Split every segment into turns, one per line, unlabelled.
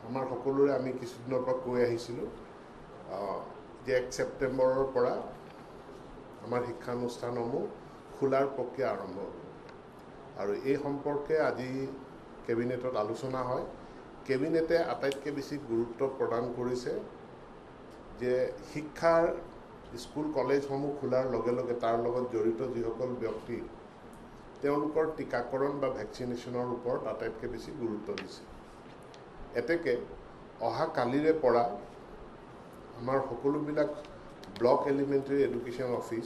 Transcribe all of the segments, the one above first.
আমাৰ সকলোৰে আমি কিছুদিনৰ পৰা কৈ আহিছিলোঁ যে 1 ছেপ্টেম্বৰৰ পৰা আমাৰ শিক্ষানুষ্ঠানসমূহ খোলাৰ প্ৰক্ৰিয়া আৰম্ভ হ'ব আৰু এই সম্পৰ্কে আজি কেবিনেটত আলোচনা হয়। কেবিনেটে আটাইতকৈ বেছি গুৰুত্ব প্ৰদান কৰিছে যে শিক্ষাৰ স্কুল কলেজসমূহ খোলাৰ লগে লগে তাৰ লগত জড়িত যিসকল ব্যক্তি তেওঁলোকৰ টিকাকৰণ বা ভেকচিনেশ্যনৰ ওপৰত আটাইতকৈ বেছি গুৰুত্ব দিছে। এতেকে অহা কালিৰে পৰা আমাৰ সকলোবিলাক block elementary education office,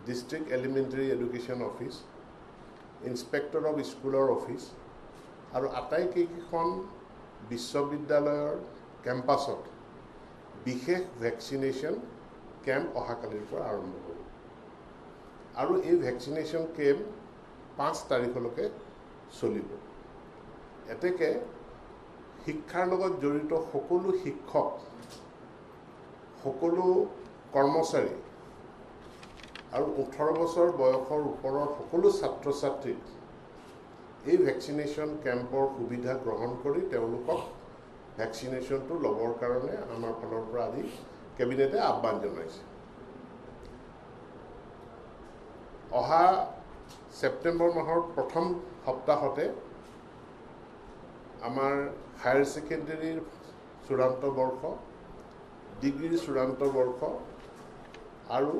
district elementary education office, inspector of স্কুলৰ অফিচ আৰু আটাইকেইখন বিশ্ববিদ্যালয়ৰ কেম্পাছত বিশেষ ভেকচিনেশ্যন কেম্প অহাকালিৰ পৰা আৰম্ভ হ'ব আৰু এই ভেকচিনেশ্যন কেম্প 5 তাৰিখলৈকে চলিব। এতেকে শিক্ষাৰ লগত জড়িত সকলো শিক্ষক, সকলো কৰ্মচাৰী আৰু 18 বছৰ বয়সৰ ওপৰৰ সকলো ছাত্ৰ ছাত্ৰীক এই ভেকচিনেশ্যন কেম্পৰ সুবিধা গ্ৰহণ কৰি তেওঁলোকক ভেকচিনেশ্যনটো ল'বৰ কাৰণে আমাৰ ফালৰ পৰা আজি কেবিনেটে আহ্বান জনাইছে। অহা ছেপ্টেম্বৰ মাহৰ প্ৰথম সপ্তাহতে আমাৰ হায়াৰ ছেকেণ্ডেৰীৰ চূড়ান্ত বৰ্ষ, ডিগ্ৰীৰ চূড়ান্ত বৰ্ষ আৰু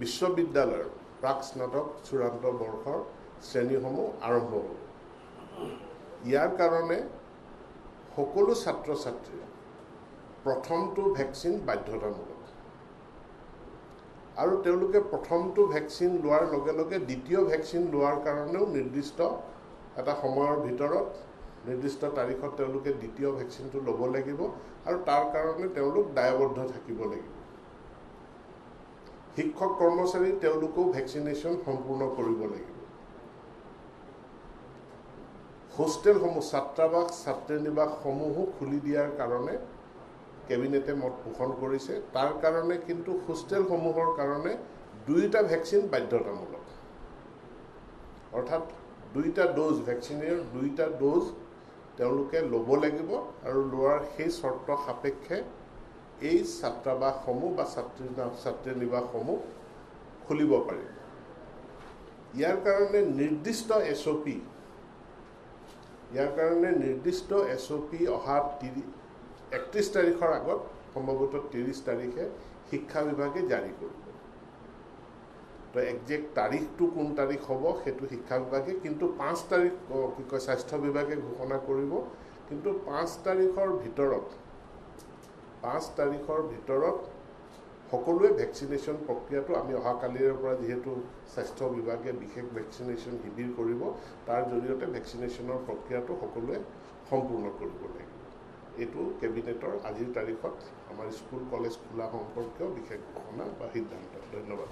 বিশ্ববিদ্যালয়ৰ প্ৰাক স্নাতক চূড়ান্ত বৰ্ষৰ শ্ৰেণীসমূহ আৰম্ভ হ'ব। ইয়াৰ কাৰণে সকলো ছাত্ৰ ছাত্ৰীৰ প্ৰথমটো ভেকচিন বাধ্যতামূলক আৰু তেওঁলোকে প্ৰথমটো ভেকচিন লোৱাৰ লগে লগে দ্বিতীয় ভেকচিন লোৱাৰ কাৰণেও নিৰ্দিষ্ট এটা সময়ৰ ভিতৰত নিৰ্দিষ্ট তাৰিখত তেওঁলোকে দ্বিতীয় ভেকচিনটো ল'ব লাগিব আৰু তাৰ কাৰণে তেওঁলোক দায়বদ্ধ থাকিব লাগিব। শিক্ষক কৰ্মচাৰী তেওঁলোকেও ভেকচিনেশ্যন সম্পূৰ্ণ কৰিব লাগিব। হোষ্টেলসমূহ, ছাত্ৰাবাস, ছাত্ৰীনিবাসসমূহো খুলি দিয়াৰ কাৰণে কেবিনেটে মত পোষণ কৰিছে। তাৰ কাৰণে কিন্তু হোষ্টেলসমূহৰ কাৰণে 2টা ভেকচিন বাধ্যতামূলক, অৰ্থাৎ 2টা ড'জ, ভেকচিনৰ 2টা ড'জ তেওঁলোকে ল'ব লাগিব আৰু লোৱাৰ সেই চৰ্ত সাপেক্ষে এই ছাত্ৰাবাসসমূহ বা ছাত্ৰীনিবাসসমূহ খুলিব পাৰিব। ইয়াৰ কাৰণে নিৰ্দিষ্ট SOP অহা 31 তাৰিখৰ আগত, সম্ভৱতঃ 30 তাৰিখে শিক্ষা বিভাগে জাৰি কৰিব। তো একজেক্ট তাৰিখটো কোন তাৰিখ হ'ব সেইটো শিক্ষা বিভাগে, কিন্তু 5 তাৰিখ স্বাস্থ্য বিভাগে ঘোষণা কৰিব। কিন্তু 5 তাৰিখৰ ভিতৰত সকলোৱে ভেকচিনেশ্যন প্ৰক্ৰিয়াটো আমি অহাকালিৰ পৰা যিহেতু স্বাস্থ্য বিভাগে বিশেষ ভেকচিনেশ্যন শিবিৰ কৰিব, তাৰ জৰিয়তে ভেকচিনেশ্যনৰ প্ৰক্ৰিয়াটো সকলোৱে সম্পূৰ্ণ কৰিব লাগিব। এইটো কেবিনেটৰ আজিৰ তাৰিখত আমাৰ স্কুল কলেজ খোলা সম্পৰ্কীয় বিশেষ ঘোষণা বা সিদ্ধান্ত। ধন্যবাদ।